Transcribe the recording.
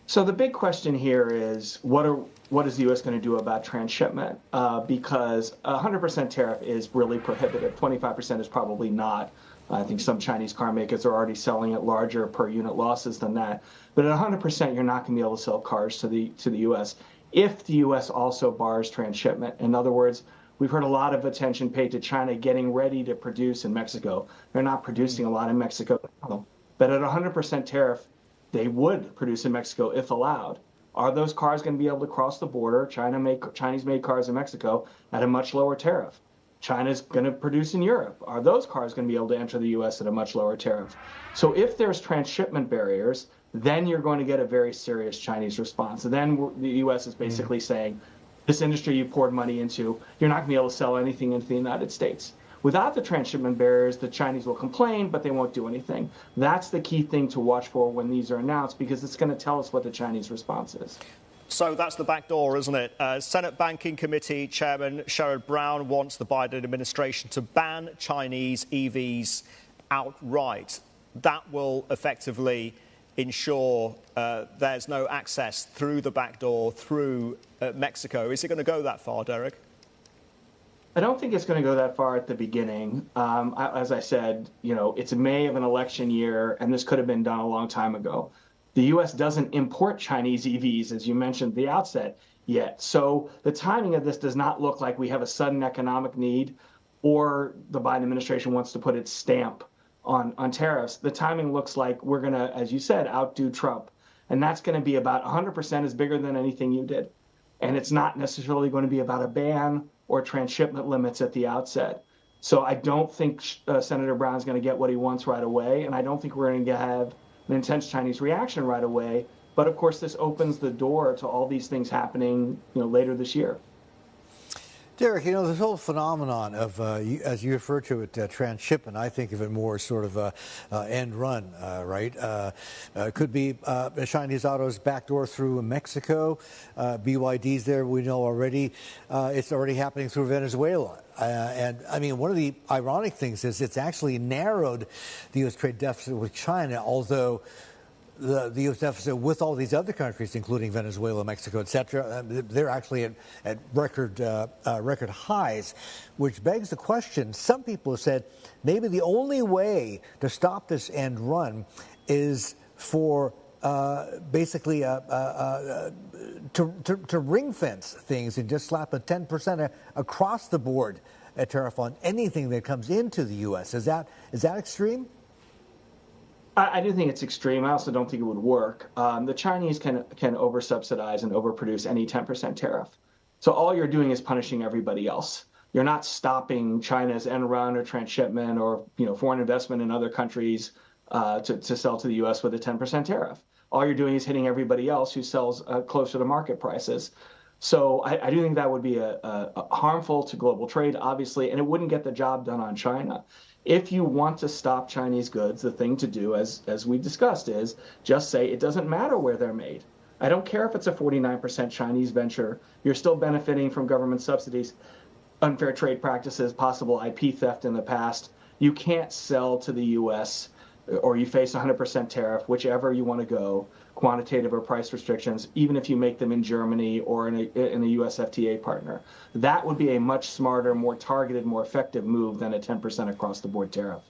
So the big question here is what is the U.S. going to do about transshipment? Because a 100% tariff is really prohibitive. 25% is probably not. I think some Chinese car makers are already selling at larger per unit losses than that. But at 100%, you're not going to be able to sell cars to the U.S. if the U.S. also bars transshipment. In other words, we've heard a lot of attention paid to China getting ready to produce in Mexico. They're not producing a lot in Mexico now, but at a 100% tariff, they would produce in Mexico if allowed. Are those cars going to be able to cross the border, Chinese-made cars in Mexico, at a much lower tariff? China's going to produce in Europe. Are those cars going to be able to enter the U.S. at a much lower tariff? So if there's transshipment barriers, then you're going to get a very serious Chinese response. Then the U.S. is basically saying, this industry you poured money into, you're not going to be able to sell anything into the United States. Without the transshipment barriers, the Chinese will complain, but they won't do anything. That's the key thing to watch for when these are announced, because it's going to tell us what the Chinese response is. So that's the back door, isn't it? Senate Banking Committee Chairman Sherrod Brown wants the Biden administration to ban Chinese EVs outright. That will effectively ensure there's no access through the back door through Mexico. Is it going to go that far, Derek? I don't think it's going to go that far at the beginning. As I said, it's May of an election year, and this could have been done a long time ago. The U.S. doesn't import Chinese EVs, as you mentioned at the outset, yet. So the timing of this does not look like we have a sudden economic need or the Biden administration wants to put its stamp on tariffs. The timing looks like we're going to, as you said, outdo Trump. And that's going to be about 100% is bigger than anything you did. And it's not necessarily going to be about a ban or transshipment limits at the outset. So I don't think Senator Brown's going to get what he wants right away, and I don't think we're going to have an intense Chinese reaction right away. But of course, this opens the door to all these things happening, later this year. Derek, this whole phenomenon of, as you refer to it, transshipment, I think of it more sort of end run, right? Could be Chinese autos backdoor through Mexico. BYD's there, we know already. It's already happening through Venezuela. And I mean, one of the ironic things is it's actually narrowed the U.S. trade deficit with China, although the U.S. deficit with all these other countries, including Venezuela, Mexico, et cetera, they're actually at record highs, which begs the question. Some people have said maybe the only way to stop this end run is for basically to ring fence things and just slap a 10% across the board tariff on anything that comes into the U.S. Is that extreme? I do think it's extreme. I also don't think it would work. The Chinese can over-subsidize and overproduce any 10% tariff. So all you're doing is punishing everybody else. You're not stopping China's end run or transshipment or foreign investment in other countries to sell to the U.S. with a 10% tariff. All you're doing is hitting everybody else who sells closer to market prices. So I do think that would be a harmful to global trade, obviously, and it wouldn't get the job done on China. If you want to stop Chinese goods, the thing to do, as we discussed, is just say it doesn't matter where they're made. I don't care if it's a 49% Chinese venture. You're still benefiting from government subsidies, unfair trade practices, possible IP theft in the past. You can't sell to the U.S. or you face 100% tariff, whichever you want to go, quantitative or price restrictions, even if you make them in Germany or in a U.S. FTA partner. That would be a much smarter, more targeted, more effective move than a 10% across-the-board tariff.